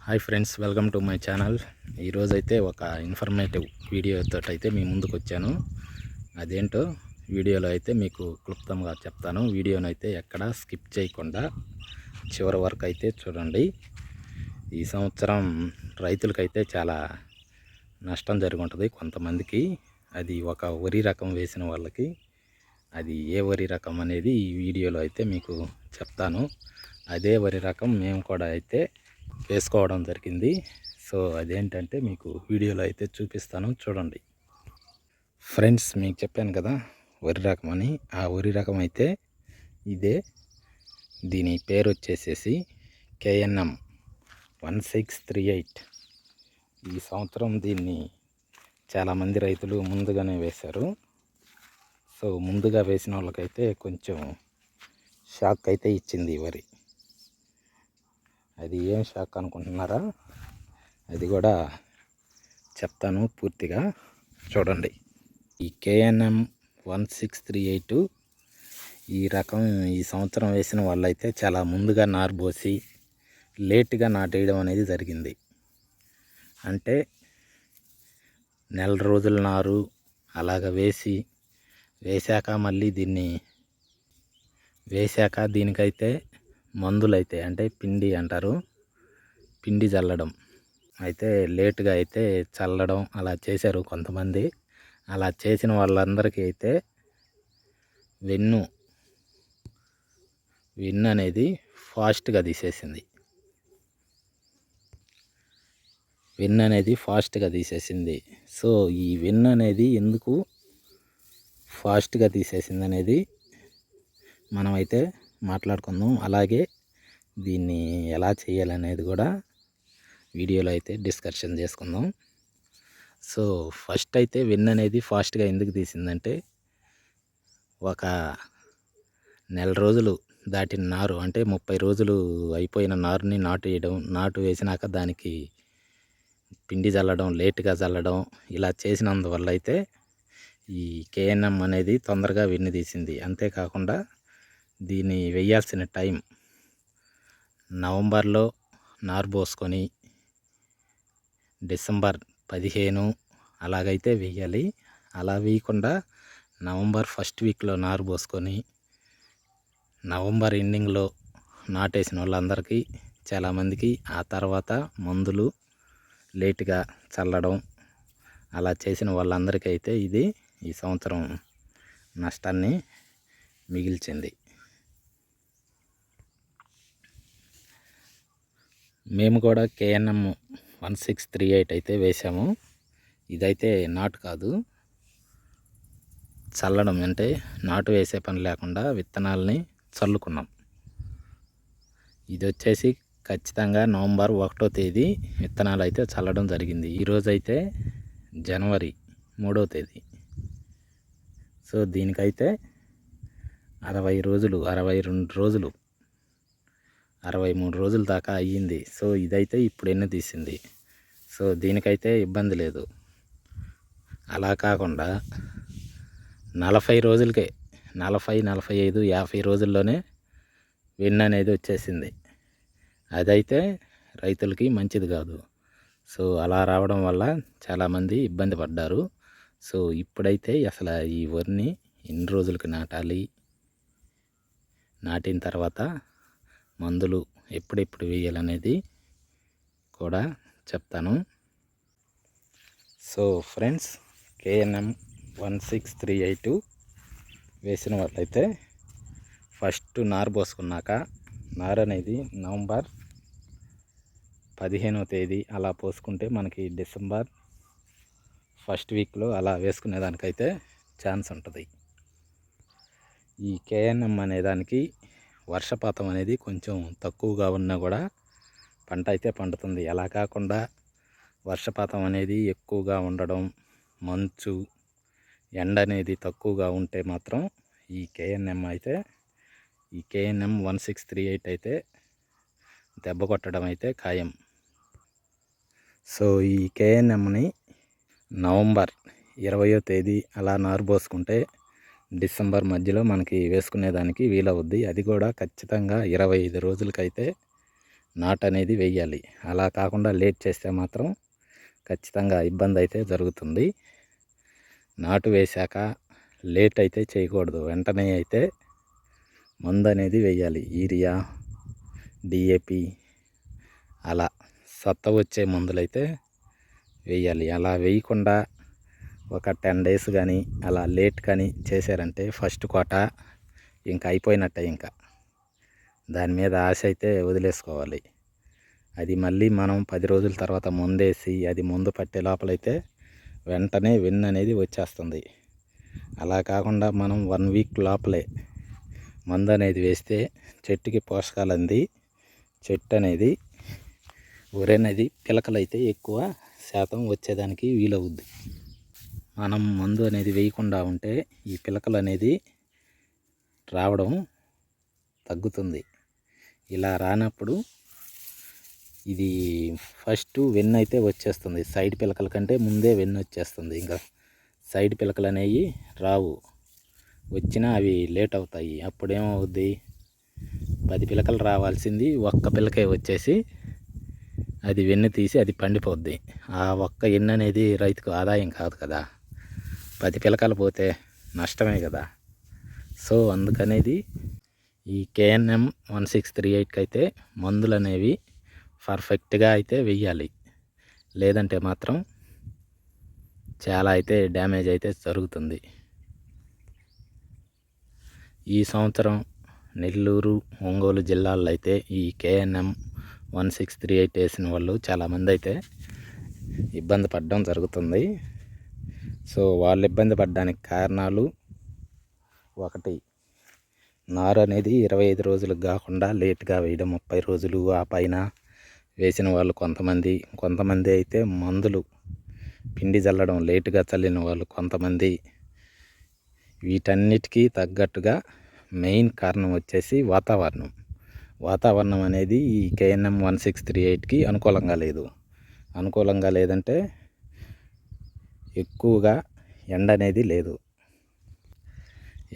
Hi friends, welcome to my channel. ఈరోజైతే ఒక informative వీడియోతో అయితే మీ ముందుకు వచ్చాను. అదేంటో వీడియోలో అయితే మీకు క్లుప్తంగా చెప్తాను. వీడియోను అయితే ఎక్కడ స్కిప్ చేయకుండా చివరి వరకు అయితే చూడండి. ఈ సంవత్సరం రైతులకైతే చాలా నష్టం జరిగి ఉంటుంది. కొంతమందికి అది ఒక వరి రకం వేసిన వాళ్ళకి అది ఏ వరి రకం అనేది ఈ వీడియోలో అయితే మీకు చెప్తాను. అదే వరి రకం మేము కూడా అయితే వేసుకోవడం జరిగింది. సో అదేంటంటే మీకు వీడియోలో అయితే చూపిస్తాను, చూడండి. ఫ్రెండ్స్, మీకు చెప్పాను కదా వరి రకం అని. ఆ వరి రకం అయితే ఇదే. దీని పేరు వచ్చేసేసి KNM 1638. ఈ సంవత్సరం దీన్ని చాలామంది రైతులు ముందుగానే వేశారు. సో ముందుగా వేసిన వాళ్ళకైతే కొంచెం షాక్ అయితే ఇచ్చింది ఈ వరి. అది ఏం షాక్ అనుకుంటున్నారా? అది కూడా చెప్తాను, పూర్తిగా చూడండి. ఈ KNM 1638 ఈ రకం ఈ సంవత్సరం వేసిన వాళ్ళైతే చాలా ముందుగా నారు పోసి లేటుగా నాటేయడం అనేది జరిగింది. అంటే నెల రోజుల నారు అలాగ వేశాక మళ్ళీ దీనికైతే మందులైతే అంటే పిండి అంటారు, పిండి చల్లడం అయితే లేటుగా అయితే చల్లడం అలా చేశారు కొంతమంది. అలా చేసిన వాళ్ళందరికీ అయితే వెన్ను అనేది ఫాస్ట్గా తీసేసింది. సో ఈ వెన్ను అనేది ఎందుకు ఫాస్ట్గా తీసేసింది అనేది మనమైతే మాట్లాడుకుందాం. అలాగే దీన్ని ఎలా చేయాలనేది కూడా వీడియోలో అయితే డిస్కషన్ చేసుకుందాం. సో ఫస్ట్ అయితే వెన్ను అనేది ఫాస్ట్గా ఎందుకు తీసిందంటే, ఒక నెల రోజులు దాటిన నారు అంటే 30 రోజులు అయిపోయిన నారుని నాటు వేసినాక దానికి పిండి చల్లడం, లేటుగా చల్లడం ఇలా చేసినందువల్ల అయితే ఈ KNM అనేది తొందరగా వెన్ను తీసింది. అంతేకాకుండా దీన్ని వేయాల్సిన టైం నవంబర్లో నారు పోసుకొని డిసెంబర్ 15 అలాగైతే వేయాలి. అలా వేయకుండా నవంబర్ ఫస్ట్ వీక్లో నారు పోసుకొని నవంబర్ ఎండింగ్లో నాటేసిన వాళ్ళందరికీ చాలామందికి ఆ తర్వాత మందులు లేటుగా చల్లడం అలా చేసిన వాళ్ళందరికీ అయితే ఇది ఈ సంవత్సరం నష్టాన్ని మిగిల్చింది. మేము కూడా KNM 1638 అయితే వేసాము. ఇదైతే నాటు కాదు, చల్లడం అంటే నాటు వేసే పని లేకుండా విత్తనాలని చల్లుకున్నాం. ఇది వచ్చేసి ఖచ్చితంగా నవంబర్ 1వ తేదీ విత్తనాలు అయితే చల్లడం జరిగింది. ఈరోజైతే జనవరి 3వ తేదీ. సో దీనికైతే 60 రోజులు 62 రోజులు 63 రోజుల దాకా అయ్యింది. సో ఇదైతే ఇప్పుడు ఎన్ని తీసింది. సో దీనికైతే ఇబ్బంది లేదు. అలా కాకుండా 40 రోజులకే 40, 45, 50 రోజుల్లోనే వెన్ను అనేది వచ్చేసింది. అదైతే రైతులకి మంచిది కాదు. సో అలా రావడం వల్ల చాలామంది ఇబ్బంది పడ్డారు. సో ఇప్పుడైతే అసలు ఈ వరిని ఎన్ని రోజులకి నాటాలి, నాటిన తర్వాత మందులు ఎప్పుడెప్పుడు వేయాలనేది కూడా చెప్తాను. సో ఫ్రెండ్స్, KNM 1638 వేసిన వాళ్ళైతే ఫస్ట్ నారు పోసుకున్నాక, నారు అనేది నవంబర్ 15వ తేదీ అలా పోసుకుంటే మనకి డిసెంబర్ ఫస్ట్ వీక్లో అలా వేసుకునేదానికైతే ఛాన్స్ ఉంటుంది. ఈ KNM అనేదానికి వర్షపాతం అనేది కొంచెం తక్కువగా ఉన్నా కూడా పంట అయితే పండుతుంది. అలా కాకుండా వర్షపాతం అనేది ఎక్కువగా ఉండడం, మంచు, ఎండ అనేది తక్కువగా ఉంటే మాత్రం ఈ KNM 1638 అయితే దెబ్బ కొట్టడం అయితే ఖాయం. సో ఈ KNMని నవంబర్ 20వ తేదీ అలా నారు పోసుకుంటే డిసెంబర్ మధ్యలో మనకి వేసుకునేదానికి వీలవుద్ది. అది కూడా ఖచ్చితంగా 25 రోజులకైతే నాటు అనేది వేయాలి. అలా కాకుండా లేట్ చేస్తే మాత్రం ఖచ్చితంగా ఇబ్బంది అయితే జరుగుతుంది. నాటు వేశాక లేట్ అయితే చేయకూడదు. వెంటనే అయితే మందు అనేది వేయాలి. యూరియా, డిఏపి అలా సత్త వచ్చే మందులైతే వేయాలి. అలా వేయకుండా ఒక 10 డేస్ కానీ అలా లేట్ కానీ చేశారంటే ఫస్ట్ కోట ఇంకా అయిపోయినట్టే. ఇంకా దాని మీద ఆశ అయితే వదిలేసుకోవాలి. అది మళ్ళీ మనం 10 రోజుల తర్వాత మందేసి అది మందు పట్టే లోపలైతే వెంటనే వెన్ను అనేది వచ్చేస్తుంది. అలా కాకుండా మనం 1 వీక్ లోపలే మందు అనేది వేస్తే చెట్టుకి పోషకాలు అంది చెట్టు అనేది వరి పిలకలైతే ఎక్కువ శాతం వచ్చేదానికి వీలవుద్ది. మనం మందు అనేది వేయకుండా ఉంటే ఈ పిలకలు అనేది రావడం తగ్గుతుంది. ఇలా రానప్పుడు ఇది ఫస్ట్ వెన్ను అయితే వచ్చేస్తుంది. సైడ్ పిలకల కంటే ముందే వెన్ను వచ్చేస్తుంది. ఇంకా సైడ్ పిలకలు అనేవి రావు. వచ్చినా అవి లేట్ అవుతాయి. అప్పుడేమవుద్ది, 10 పిలకలు రావాల్సింది ఒక్క పిలకే వచ్చేసి అది వెన్ను తీసి అది పండిపోద్ది. ఆ ఒక్క ఎన్ను అనేది రైతుకు ఆదాయం కాదు కదా. 10 పిలకలు పోతే నష్టమే కదా. సో అందుకనేది ఈ KNM 1638కి అయితే మందులు అనేవి పర్ఫెక్ట్గా అయితే వెయ్యాలి. లేదంటే మాత్రం చాలా అయితే డ్యామేజ్ అయితే జరుగుతుంది. ఈ సంవత్సరం నెల్లూరు, ఒంగోలు జిల్లాల్లో అయితే ఈ KNM 1638 వేసిన వాళ్ళు చాలామంది అయితే ఇబ్బంది పడడం జరుగుతుంది. సో వాళ్ళు ఇబ్బంది పడడానికి కారణాలు, ఒకటి, నారు అనేది 25 రోజులకు కాకుండా లేట్గా వేయడం, 30 రోజులు ఆ పైన వేసిన వాళ్ళు కొంతమంది అయితే మందులు పిండి చల్లడం లేటుగా చల్లిన వాళ్ళు కొంతమంది. వీటన్నిటికీ తగ్గట్టుగా మెయిన్ కారణం వచ్చేసి వాతావరణం అనేది ఈ KNM 1638కి అనుకూలంగా లేదంటే ఎక్కువగా ఎండ అనేది లేదు.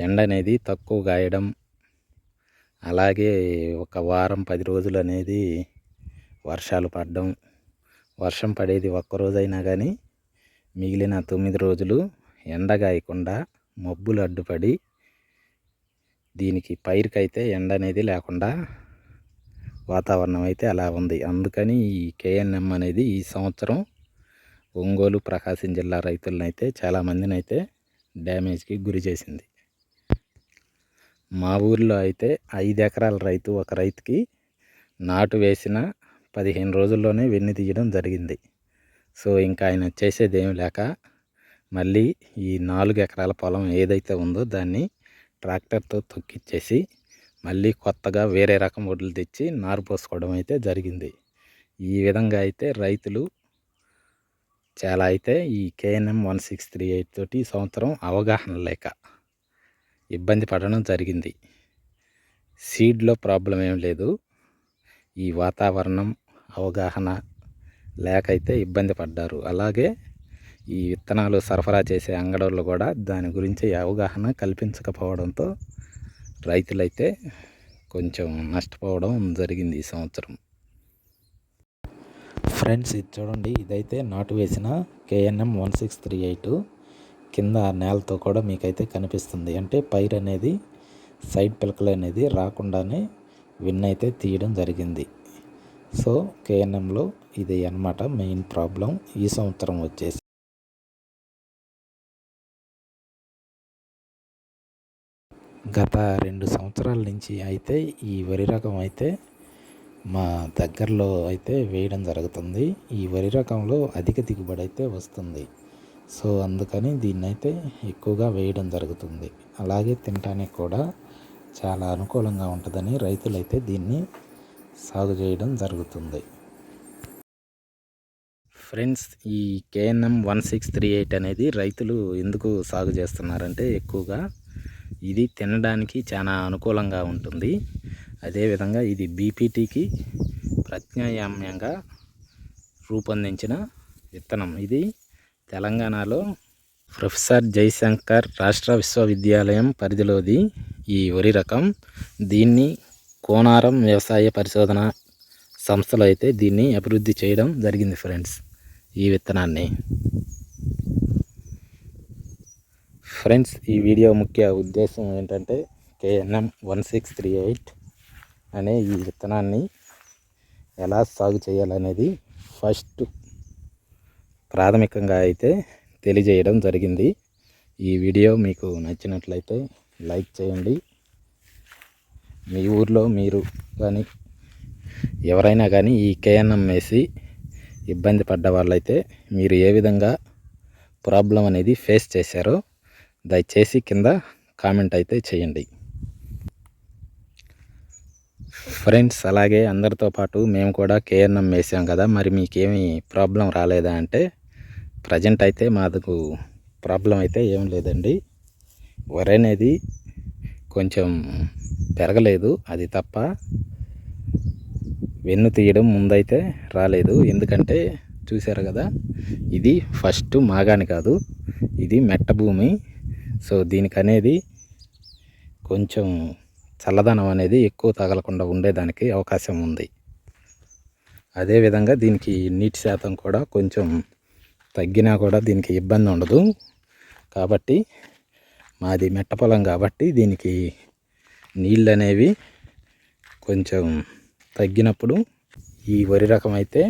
ఎండ అనేది తక్కువ కాయడం, అలాగే ఒక వారం 10 రోజులు అనేది వర్షాలు పడడం. వర్షం పడేది ఒక్కరోజైనా కానీ మిగిలిన 9 రోజులు ఎండగాయకుండా మబ్బులు అడ్డుపడి దీనికి పైరుకైతే ఎండ అనేది లేకుండా వాతావరణం అయితే అలా ఉంది. అందుకని ఈ KNM అనేది ఈ సంవత్సరం ఒంగోలు, ప్రకాశం జిల్లా రైతులను అయితే చాలామందిని అయితే డ్యామేజ్కి గురి చేసింది. మా ఊరిలో అయితే 5 ఎకరాల రైతు, ఒక రైతుకి నాటు వేసిన 15 రోజుల్లోనే వెన్ను తీయడం జరిగింది. సో ఇంకా ఆయన చేసేది ఏమి లేక మళ్ళీ ఈ 4 ఎకరాల పొలం ఏదైతే ఉందో దాన్ని ట్రాక్టర్తో తొక్కిచ్చేసి మళ్ళీ కొత్తగా వేరే రకం వడ్లు తెచ్చి నారు పోసుకోవడం అయితే జరిగింది. ఈ విధంగా అయితే రైతులు చాలా అయితే ఈ KNM 1638 తోటి ఈ సంవత్సరం అవగాహన లేక ఇబ్బంది పడడం జరిగింది. సీడ్లో ప్రాబ్లం ఏం లేదు, ఈ వాతావరణం అవగాహన లేకైతే ఇబ్బంది పడ్డారు. అలాగే ఈ విత్తనాలు సరఫరా చేసే అంగడోళ్ళు కూడా దాని గురించి అవగాహన కల్పించకపోవడంతో రైతులైతే కొంచెం నష్టపోవడం జరిగింది ఈ సంవత్సరం. ఫ్రెండ్స్, ఇది చూడండి, ఇదైతే నాటు వేసిన KNM 1638 కింద నేలతో కూడా మీకైతే కనిపిస్తుంది. అంటే పైరు అనేది సైడ్ పిలకలు అనేది రాకుండానే వెన్నైతే తీయడం జరిగింది. సో KNMలో ఇది అన్నమాట మెయిన్ ప్రాబ్లం ఈ సంవత్సరం వచ్చేసి. గత 2 సంవత్సరాల నుంచి అయితే ఈ వరి రకం అయితే మా దగ్గరలో అయితే వేయడం జరుగుతుంది. ఈ వరి రకంలో అధిక దిగుబడి అయితే వస్తుంది. సో అందుకని దీన్ని అయితే ఎక్కువగా వేయడం జరుగుతుంది. అలాగే తినడానికి కూడా చాలా అనుకూలంగా ఉంటుందని రైతులైతే దీన్ని సాగు చేయడం జరుగుతుంది. ఫ్రెండ్స్, ఈ KNM 1638 అనేది రైతులు ఎందుకు సాగు చేస్తున్నారంటే ఎక్కువగా ఇది తినడానికి చాలా అనుకూలంగా ఉంటుంది. అదేవిధంగా ఇది BPTకి ప్రత్యామ్నాయంగా రూపొందించిన విత్తనం. ఇది తెలంగాణలో ప్రొఫెసర్ జయశంకర్ రాష్ట్ర విశ్వవిద్యాలయం పరిధిలోది ఈ వరి రకం. దీన్ని కోనారం వ్యవసాయ పరిశోధన సంస్థలు అయితే దీన్ని అభివృద్ధి చేయడం జరిగింది ఫ్రెండ్స్. ఈ విత్తనాన్ని ఫ్రెండ్స్, ఈ వీడియో ముఖ్య ఉద్దేశం ఏంటంటే KNM 1638 అనే ఈ విత్తనాన్ని ఎలా సాగు చేయాలనేది ఫస్ట్ ప్రాథమికంగా అయితే తెలియజేయడం జరిగింది. ఈ వీడియో మీకు నచ్చినట్లయితే లైక్ చేయండి. మీ ఊర్లో మీరు కానీ ఎవరైనా కానీ ఈ KNM వేసి ఇబ్బంది పడ్డ వాళ్ళైతే మీరు ఏ విధంగా ప్రాబ్లం అనేది ఫేస్ చేశారో దయచేసి కింద కామెంట్ అయితే చేయండి ఫ్రెండ్స్. అలాగే అందరితో పాటు మేము కూడా KNM వేసాం కదా, మరి మీకేమీ ప్రాబ్లం రాలేదా అంటే ప్రజెంట్ అయితే మాకు ప్రాబ్లం అయితే ఏం లేదండి. వరి అనేది కొంచెం పెరగలేదు, అది తప్ప వెన్ను తీయడం ముందైతే రాలేదు. ఎందుకంటే చూశారు కదా, ఇది ఫస్ట్ మాగాని కాదు, ఇది మెట్ట భూమి. సో దీనికి అనేది కొంచెం చల్లదనం అనేది ఎక్కువ తగలకుండా ఉండేదానికి అవకాశం ఉంది. అదేవిధంగా దీనికి నీటి శాతం కూడా కొంచెం తగ్గినా కూడా దీనికి ఇబ్బంది ఉండదు. కాబట్టి మాది మెట్ట పొలం కాబట్టి దీనికి నీళ్ళు అనేవి కొంచెం తగ్గినప్పుడు ఈ వరి రకం అయితే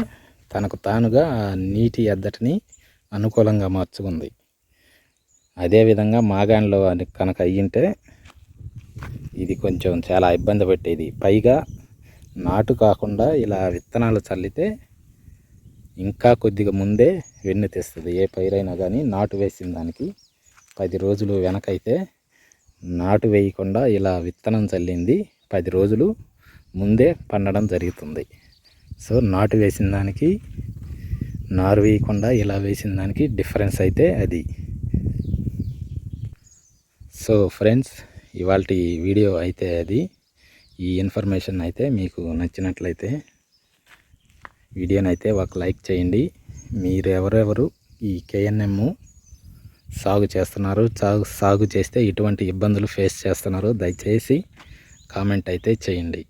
తనకు తానుగా నీటి ఎద్దటిని అనుకూలంగా మార్చుకుంది. అదేవిధంగా మాగాణిలో కనుక అయ్యింటే ఇది కొంచెం చాలా ఇబ్బంది పెట్టేది. పైగా నాటు కాకుండా ఇలా విత్తనాలు చల్లితే ఇంకా కొద్దిగా ముందే వెన్ను తెస్తుంది. ఏ పైరైనా కానీ నాటు వేసిన దానికి 10 రోజులు వెనకైతే నాటు వేయకుండా ఇలా విత్తనం చల్లింది 10 రోజులు ముందే పండడం జరుగుతుంది. సో నాటు వేసిన దానికి నారు వేయకుండా ఇలా వేసిన దానికి డిఫరెన్స్ అయితే అది. సో ఫ్రెండ్స్, ఇవాళ వీడియో అయితే అది. ఈ ఇన్ఫర్మేషన్ అయితే మీకు నచ్చినట్లయితే వీడియోని అయితే ఒక లైక్ చేయండి. మీరు ఎవరెవరు ఈ KNM సాగు చేస్తున్నారు, సాగు చేస్తే ఇటువంటి ఇబ్బందులు ఫేస్ చేస్తున్నారు దయచేసి కామెంట్ అయితే చేయండి.